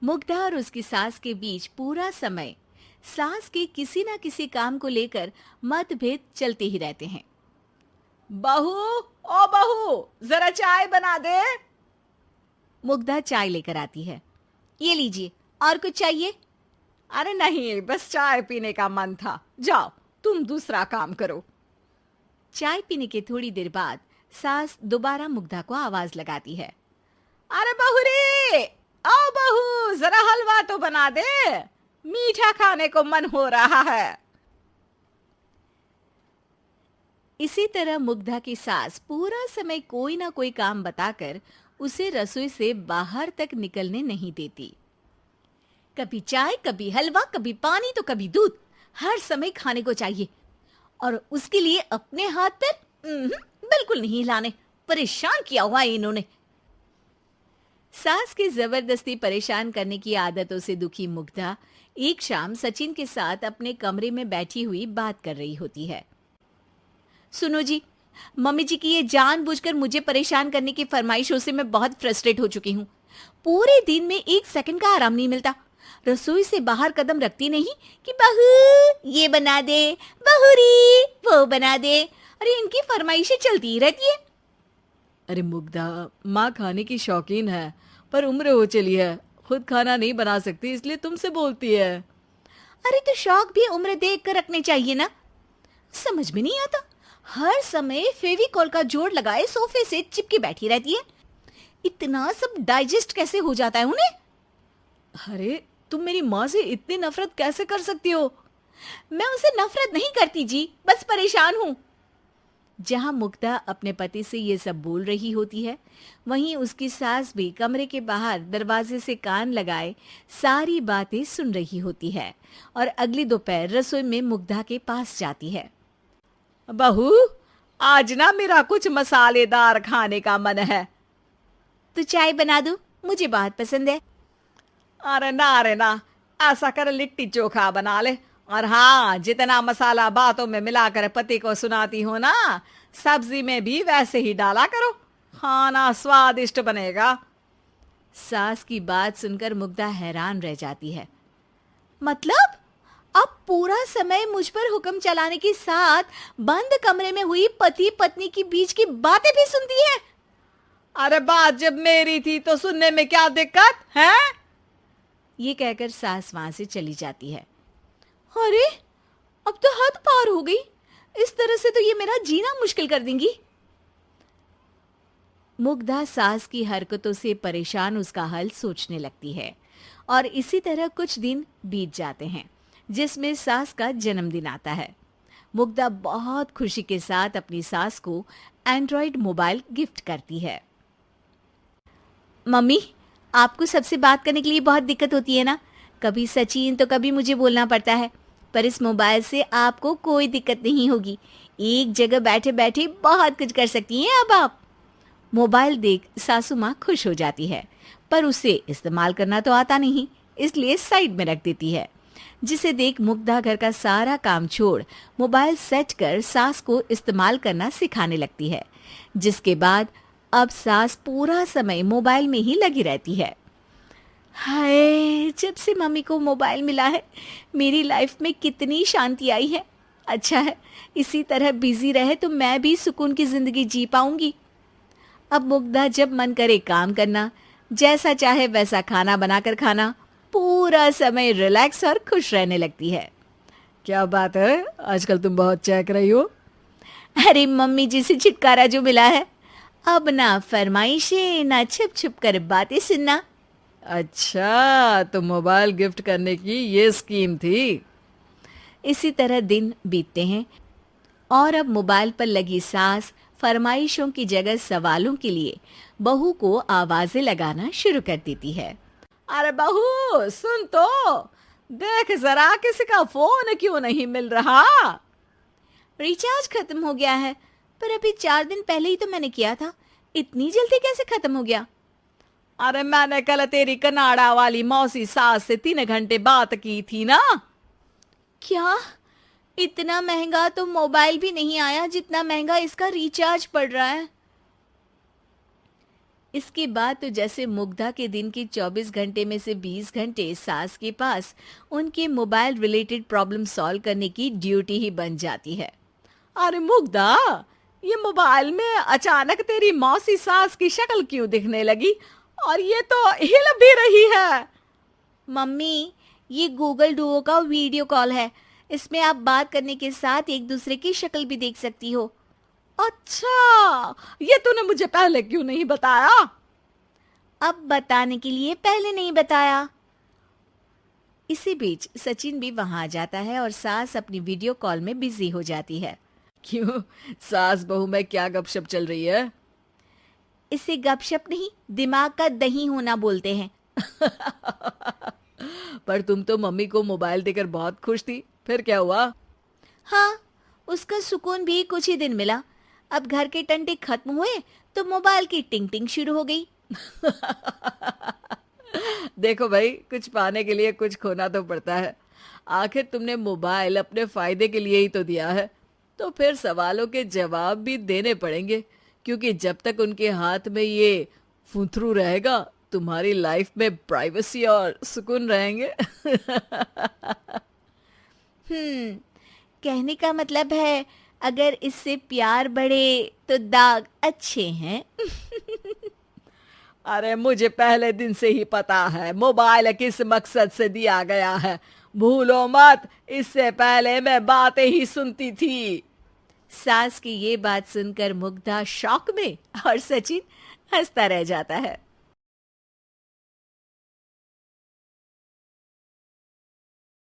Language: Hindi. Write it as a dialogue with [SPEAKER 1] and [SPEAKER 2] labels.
[SPEAKER 1] मुग्धा और उसकी सास के बीच पूरा समय सास के किसी ना किसी काम को लेकर मतभेद चलते ही रहते हैं।
[SPEAKER 2] बहू, ओ बहू, जरा चाय बना दे।
[SPEAKER 1] मुग्धा चाय लेकर आती है। ये लीजिए, और कुछ चाहिए?
[SPEAKER 2] अरे नहीं, बस चाय पीने का मन था। जाओ, तुम दूसरा काम करो।
[SPEAKER 1] चाय पीने के थोड़ी देर बाद सास दोबारा मुग्धा को आवाज लगाती है।
[SPEAKER 2] अरे बहू रे, आओ बहू, जरा हलवा तो बना दे, मीठा खाने को मन हो रहा है।
[SPEAKER 1] इसी तरह मुग्धा की सास पूरा समय कोई ना कोई काम बताकर उसे रसोई से बाहर तक निकलने नहीं देती। कभी चाय, कभी हलवा, कभी पानी तो कभी दूध, हर समय खाने को चाहिए। और उसके लिए अपने हाथ पैर बिल्कुल नहीं हिलाने। परेशान किया हुआ है इन्होंने। सास की जबरदस्ती परेशान करने की आदतों से दुखी मुग्धा एक शाम सचिन के साथ अपने कमरे में बैठी हुई बात कर रही होती है। सुनो जी, मम्मी जी की ये जानबूझकर मुझे परेशान करने की फरमाइशों से मैं बहुत फ्रस्ट्रेट हो चुकी हूँ। पूरे दिन में एक सेकंड का आराम नहीं मिलता। रसोई से बाहर कदम रखती नहीं कि बहू ये बना दे, बहू री वो बना दे। अरे इनकी फरमाइशें चलती ही रहती है।
[SPEAKER 2] अरे मुग्धा, माँ खाने की शौकीन है, पर उम्र हो चली है, खुद खाना नहीं बना सकती, इसलिए तुमसे बोलती है।
[SPEAKER 1] अरे तो शौक भी उम्र देख कर रखने चाहिए ना। समझ में नहीं आता, हर समय फेविकॉल का जोड़ लगाए सोफे से चिपके बैठी रहती है। इतना सब डाइजेस्ट कैसे हो जाता है उन्हें?
[SPEAKER 2] अरे तुम मेरी माँ से इतनी नफरत कैसे कर सकती हो?
[SPEAKER 1] मैं उनसे नफरत नहीं करती जी, बस परेशान हूँ। जहां मुग्धा अपने पति से ये सब बोल रही होती है, वहीं उसकी सास भी कमरे के बाहर दरवाजे से कान लगाए सारी बातें सुन रही होती है और अगली दोपहर रसोई में मुग्धा के पास जाती है।
[SPEAKER 2] बहू, आज ना मेरा कुछ मसालेदार खाने का मन है।
[SPEAKER 1] तो चाय बना दूं? मुझे बहुत पसंद है।
[SPEAKER 2] अरे ना, ऐसा कर लिट्टी चोखा बना ले। और हाँ, जितना मसाला बातों में मिलाकर पति को सुनाती हो ना, सब्जी में भी वैसे ही डाला करो, खाना स्वादिष्ट बनेगा।
[SPEAKER 1] सास की बात सुनकर मुग्धा हैरान रह जाती है। मतलब अब पूरा समय मुझ पर हुक्म चलाने के साथ बंद कमरे में हुई पति पत्नी की बीच की बातें भी सुनती है?
[SPEAKER 2] अरे बात जब मेरी थी तो सुनने में क्या दिक्कत है?
[SPEAKER 1] ये कहकर सास वहां से चली जाती है। अरे अब तो हद पार हो गई। इस तरह से तो ये मेरा जीना मुश्किल कर देंगी। मुग्धा सास की हरकतों से परेशान उसका हल सोचने लगती है और इसी तरह कुछ दिन बीत जाते हैं, जिसमें सास का जन्मदिन आता है। मुग्धा बहुत खुशी के साथ अपनी सास को एंड्रॉइड मोबाइल गिफ्ट करती है। मम्मी, आपको सबसे बात करने के लिए बहुत दिक्कत होती है ना? कभी सचिन तो कभी मुझे बोलना पड़ता है, पर इस मोबाइल से आपको कोई दिक्कत नहीं होगी। एक जगह बैठे बैठे बहुत कुछ कर सकती हैं अब आप। मोबाइल देख सासू माँ खुश हो जाती है, पर उसे इस्तेमाल करना तो आता नहीं, इसलिए साइड में रख देती है। जिसे देख मुग्धा घर का सारा काम छोड़ मोबाइल सेट कर सास को इस्तेमाल करना सिखाने लगती है, जिसके बाद अब सास पूरा समय मोबाइल में ही लगी रहती है। हाय, जब से मम्मी को मोबाइल मिला है मेरी लाइफ में कितनी शांति आई है। अच्छा है, इसी तरह बिजी रहे तो मैं भी सुकून की जिंदगी जी पाऊंगी। अब मुग्धा जब मन करे काम करना, जैसा चाहे वैसा खाना बनाकर खाना, पूरा समय रिलैक्स और खुश रहने लगती है।
[SPEAKER 2] क्या बात है, आजकल तुम बहुत चहक रही हो।
[SPEAKER 1] अरे मम्मी जी से छुटकारा जो मिला है, अब ना फरमाइशें ना छुप छुप कर बातें सुनना।
[SPEAKER 2] अच्छा, तो मोबाइल गिफ्ट करने की ये स्कीम थी।
[SPEAKER 1] इसी तरह दिन बीतते हैं और अब मोबाइल पर लगी सास फरमाइशों की जगह सवालों के लिए बहू को आवाजें लगाना शुरू कर देती है।
[SPEAKER 2] अरे बहू सुन तो, देख जरा किसी का फोन क्यों नहीं मिल रहा?
[SPEAKER 1] रिचार्ज खत्म हो गया है, पर अभी 4 दिन पहले ही तो मैंने किया था। इतनी जल्दी कैसे खत्म हो गया?
[SPEAKER 2] अरे मैंने कल तेरी कनाडा वाली मौसी सास से 3 घंटे बात की थी ना।
[SPEAKER 1] क्या? इतना महंगा तो मोबाइल भी नहीं आया जितना महंगा इसका रिचार्ज पड़ रहा है। इसके बाद तो जैसे मुग्धा के दिन के 24 घंटे में से 20 घंटे सास के पास उनके मोबाइल रिलेटेड प्रॉब्लम सॉल्व करने की ड्यूटी ही बन जाती है।
[SPEAKER 2] अरे मुग्धा, ये मोबाइल में अचानक तेरी मौसी सास की शक्ल क्यों दिखने लगी? और ये तो हिल भी रही है।
[SPEAKER 1] मम्मी, ये गूगल डुओ का वीडियो कॉल है। इसमें आप बात करने के साथ एक दूसरे की शक्ल भी देख सकती हो।
[SPEAKER 2] अच्छा, ये तूने मुझे पहले क्यों नहीं बताया?
[SPEAKER 1] अब बताने के लिए पहले नहीं बताया। इसी बीच सचिन भी वहां आ जाता है और सास अपनी वीडियो कॉल में बिजी हो जाती है।
[SPEAKER 2] क्यों, सास बहू में क्या गपशप चल रही है?
[SPEAKER 1] इसे गपशप नहीं, दिमाग का दही होना बोलते हैं।
[SPEAKER 2] पर तुम तो मम्मी को मोबाइल देकर बहुत खुश थी, फिर क्या हुआ?
[SPEAKER 1] हाँ, उसका सुकून भी कुछ ही दिन मिला। अब घर के टंटे खत्म हुए तो मोबाइल की टिंग टिंग शुरू हो गई।
[SPEAKER 2] देखो भाई, कुछ पाने के लिए कुछ खोना तो पड़ता है। आखिर तुमने मोबाइल अपने फायदे के लिए ही तो दिया है, तो फिर सवालों के जवाब भी देने पड़ेंगे, क्योंकि जब तक उनके हाथ में ये फुंथरू रहेगा, तुम्हारी लाइफ में प्राइवेसी और सुकून रहेंगे।
[SPEAKER 1] कहने का मतलब है अगर इससे प्यार बढ़े तो दाग अच्छे हैं।
[SPEAKER 2] अरे मुझे पहले दिन से ही पता है मोबाइल किस मकसद से दिया गया है। भूलो मत, इससे पहले मैं बातें ही सुनती थी।
[SPEAKER 1] सास की ये बात सुनकर मुग्धा शॉक में और सचिन हंसता रह जाता है।